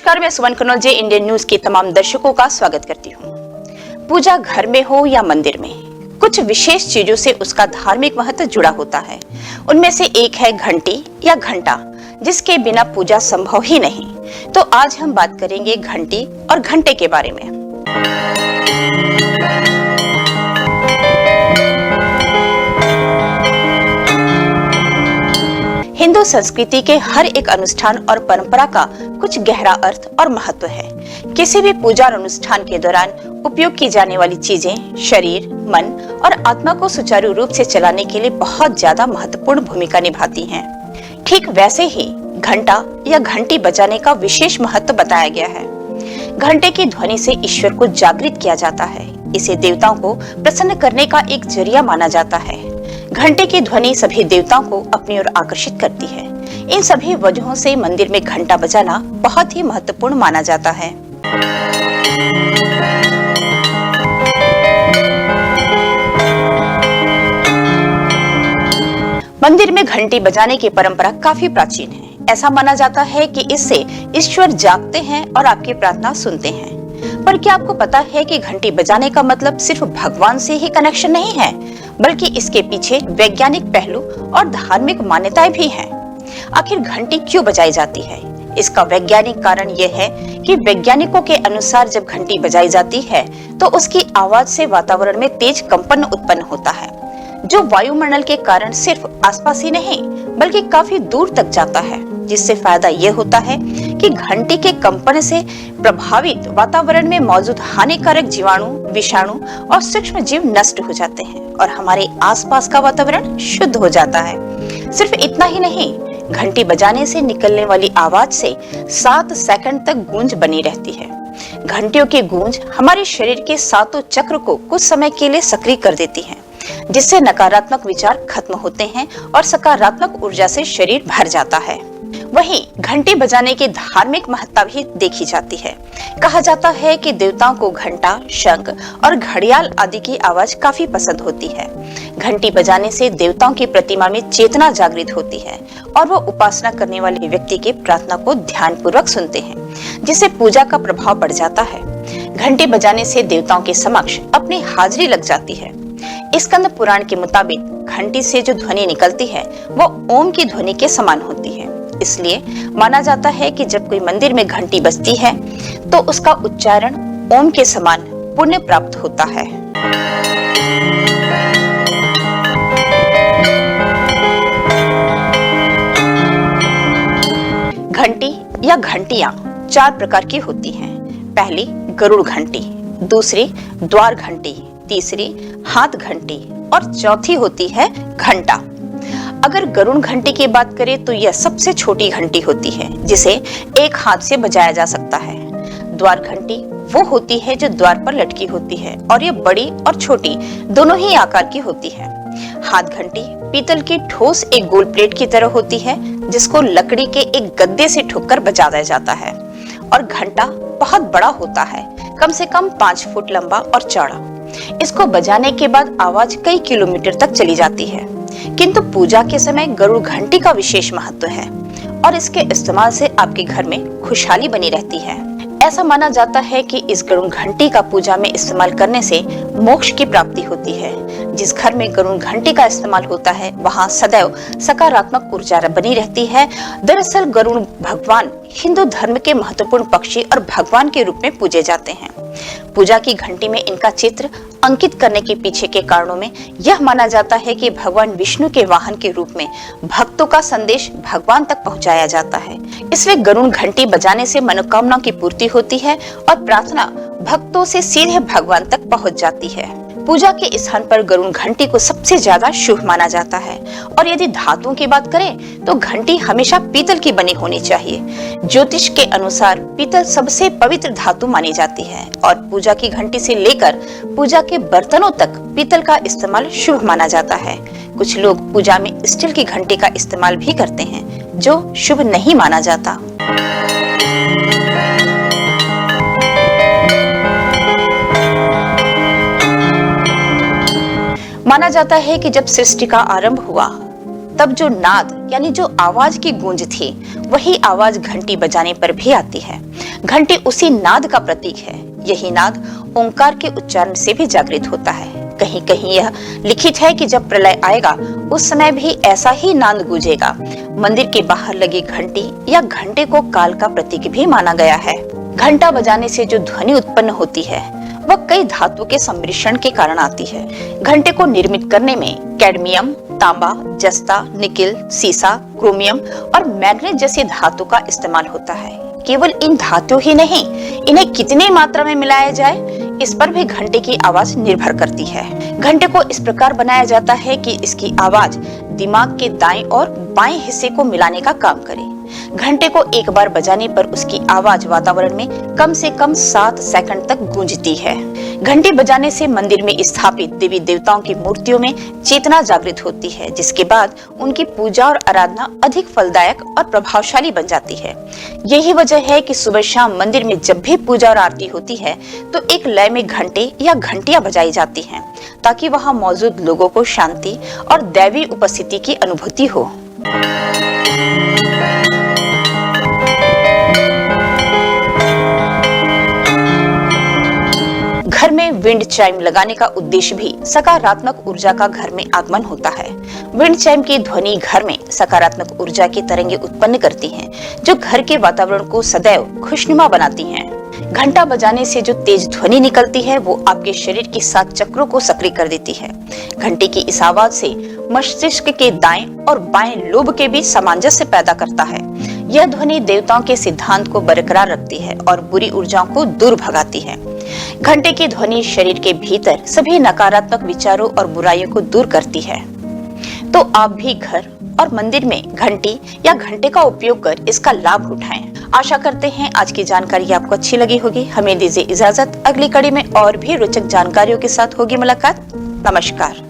नमस्कार, मैं सुमन कन्नौज जे Indian news के तमाम दर्शकों का स्वागत करती हूँ। पूजा घर में हो या मंदिर में, कुछ विशेष चीजों से उसका धार्मिक महत्व जुड़ा होता है। उनमें से एक है घंटी या घंटा, जिसके बिना पूजा संभव ही नहीं। तो आज हम बात करेंगे घंटी और घंटे के बारे में। हिंदू संस्कृति के हर एक अनुष्ठान और परंपरा का कुछ गहरा अर्थ और महत्व है। किसी भी पूजा और अनुष्ठान के दौरान उपयोग की जाने वाली चीजें शरीर, मन और आत्मा को सुचारू रूप से चलाने के लिए बहुत ज्यादा महत्वपूर्ण भूमिका निभाती हैं। ठीक वैसे ही घंटा या घंटी बजाने का विशेष महत्व बताया गया है। घंटे की ध्वनि से ईश्वर को जागृत किया जाता है। इसे देवताओं को प्रसन्न करने का एक जरिया माना जाता है। घंटे की ध्वनि सभी देवताओं को अपनी ओर आकर्षित करती है। इन सभी वजहों से मंदिर में घंटा बजाना बहुत ही महत्वपूर्ण माना जाता है। मंदिर में घंटी बजाने की परंपरा काफी प्राचीन है। ऐसा माना जाता है कि इससे ईश्वर जागते हैं और आपकी प्रार्थना सुनते हैं। पर क्या आपको पता है कि घंटी बजाने का मतलब सिर्फ भगवान से ही कनेक्शन नहीं है, बल्कि इसके पीछे वैज्ञानिक पहलू और धार्मिक मान्यताएं भी हैं। आखिर घंटी क्यों बजाई जाती है? इसका वैज्ञानिक कारण यह है कि वैज्ञानिकों के अनुसार जब घंटी बजाई जाती है तो उसकी आवाज से वातावरण में तेज कंपन उत्पन्न होता है, जो वायुमंडल के कारण सिर्फ आसपास ही नहीं बल्कि काफी दूर तक जाता है। जिससे फायदा ये होता है कि घंटी के कंपन से प्रभावित वातावरण में मौजूद हानिकारक जीवाणु, विषाणु और सूक्ष्म जीव नष्ट हो जाते हैं और हमारे आसपास का वातावरण शुद्ध हो जाता है। सिर्फ इतना ही नहीं, घंटी बजाने से निकलने वाली आवाज से 7 सेकंड तक गूंज बनी रहती है। घंटियों की गूंज हमारे शरीर के 7 चक्र को कुछ समय के लिए सक्रिय कर देती है, जिससे नकारात्मक विचार खत्म होते हैं और सकारात्मक ऊर्जा से शरीर भर जाता है। वहीं घंटी बजाने की धार्मिक महत्ता भी देखी जाती है। कहा जाता है कि देवताओं को घंटा, शंख और घड़ियाल आदि की आवाज काफी पसंद होती है। घंटी बजाने से देवताओं की प्रतिमा में चेतना जागृत होती है और वो उपासना करने वाले व्यक्ति की प्रार्थना को ध्यानपूर्वक सुनते हैं, जिससे पूजा का प्रभाव बढ़ जाता है। घंटी बजाने से देवताओं के समक्ष अपनी हाजिरी लग जाती है। स्कंद पुराण के मुताबिक घंटी से जो ध्वनि निकलती है वो ओम की ध्वनि के समान होती है। इसलिए माना जाता है कि जब कोई मंदिर में घंटी बजती है तो उसका उच्चारण ओम के समान पुण्य प्राप्त होता है। घंटी या घंटियां 4 प्रकार की होती हैं। पहली गरुड़ घंटी, दूसरी द्वार घंटी, तीसरी हाथ घंटी और चौथी होती है घंटा। अगर गरुड़ घंटी की बात करें तो यह सबसे छोटी घंटी होती है, जिसे एक हाथ से बजाया जा सकता है। द्वार घंटी वो होती है जो द्वार पर लटकी होती है और ये बड़ी और छोटी दोनों ही आकार की होती है। हाथ घंटी पीतल की ठोस एक गोल प्लेट की तरह होती है, जिसको लकड़ी के एक गद्दे से ठोककर बजाया जाता है। और घंटा बहुत बड़ा होता है, कम से कम 5 फुट लंबा और चौड़ा। इसको बजाने के बाद आवाज कई किलोमीटर तक चली जाती है। किंतु पूजा के समय गरुड़ घंटी का विशेष महत्व है और इसके इस्तेमाल से आपके घर में खुशहाली बनी रहती है। ऐसा माना जाता है कि इस गरुड़ घंटी का पूजा में इस्तेमाल करने से मोक्ष की प्राप्ति होती है। जिस घर में गरुड़ घंटी का इस्तेमाल होता है वहां सदैव सकारात्मक ऊर्जा बनी रहती है। दरअसल गरुड़ भगवान हिंदू धर्म के महत्वपूर्ण पक्षी और भगवान के रूप में पूजे जाते हैं। पूजा की घंटी में इनका चित्र अंकित करने के पीछे के कारणों में यह माना जाता है कि भगवान विष्णु के वाहन के रूप में भक्तों का संदेश भगवान तक पहुंचाया जाता है। इसलिए गरुड़ घंटी बजाने से मनोकामना की पूर्ति होती है और प्रार्थना भक्तों से सीधे भगवान तक पहुंच जाती है। पूजा के स्थान पर गरुड़ घंटी को सबसे ज्यादा शुभ माना जाता है। और यदि धातुओं की बात करें तो घंटी हमेशा पीतल की बनी होनी चाहिए। ज्योतिष के अनुसार पीतल सबसे पवित्र धातु मानी जाती है और पूजा की घंटी से लेकर पूजा के बर्तनों तक पीतल का इस्तेमाल शुभ माना जाता है। कुछ लोग पूजा में स्टील की घंटी का इस्तेमाल भी करते हैं, जो शुभ नहीं माना जाता। माना जाता है कि जब सृष्टि का आरंभ हुआ तब जो नाद यानी जो आवाज की गूंज थी, वही आवाज घंटी बजाने पर भी आती है। घंटी उसी नाद का प्रतीक है। यही नाद ओंकार के उच्चारण से भी जागृत होता है। कहीं कहीं यह लिखित है कि जब प्रलय आएगा उस समय भी ऐसा ही नाद गूंजेगा। मंदिर के बाहर लगी घंटी या घंटे को काल का प्रतीक भी माना गया है। घंटा बजाने से जो ध्वनि उत्पन्न होती है वह कई धातु के सम्मिश्रण के कारण आती है। घंटे को निर्मित करने में कैडमियम, तांबा, जस्ता, निकिल, सीसा, क्रोमियम और मैग्नीज जैसी धातु का इस्तेमाल होता है। केवल इन धातु ही नहीं, इन्हें कितनी मात्रा में मिलाया जाए इस पर भी घंटे की आवाज निर्भर करती है। घंटे को इस प्रकार बनाया जाता है कि इसकी आवाज दिमाग के दाएं और बाएं हिस्से को मिलाने का काम करे। घंटे को एक बार बजाने पर उसकी आवाज वातावरण में कम से कम 7 सेकंड तक गूंजती है। घंटी बजाने से मंदिर में स्थापित देवी देवताओं की मूर्तियों में चेतना जागृत होती है, जिसके बाद उनकी पूजा और आराधना अधिक फलदायक और प्रभावशाली बन जाती है। यही वजह है कि सुबह शाम मंदिर में जब भी पूजा और आरती होती है तो एक लय में घंटे या घंटियां बजाई जाती हैं, ताकि वहां मौजूद लोगों को शांति और दैवी उपस्थिति की अनुभूति हो। घर में विंड चाइम लगाने का उद्देश्य भी सकारात्मक ऊर्जा का घर में आगमन होता है। विंड चाइम की ध्वनि घर में सकारात्मक ऊर्जा की तरंगें उत्पन्न करती हैं, जो घर के वातावरण को सदैव खुशनुमा बनाती हैं। घंटा बजाने से जो तेज ध्वनि निकलती है वो आपके शरीर की 7 चक्रों को सक्रिय कर देती है। घंटे की इस आवाज से मस्तिष्क के दाएं और बाएं लोब के बीच सामंजस्य पैदा करता है। यह ध्वनि देवताओं के सिद्धांत को बरकरार रखती है और बुरी ऊर्जाओं को दूर भगाती है। घंटे की ध्वनि शरीर के भीतर सभी नकारात्मक विचारों और बुराइयों को दूर करती है। तो आप भी घर और मंदिर में घंटी या घंटे का उपयोग कर इसका लाभ उठाएं। आशा करते हैं आज की जानकारी आपको अच्छी लगी होगी। हमें दीजिए इजाजत, अगली कड़ी में और भी रोचक जानकारियों के साथ होगी मुलाकात। नमस्कार।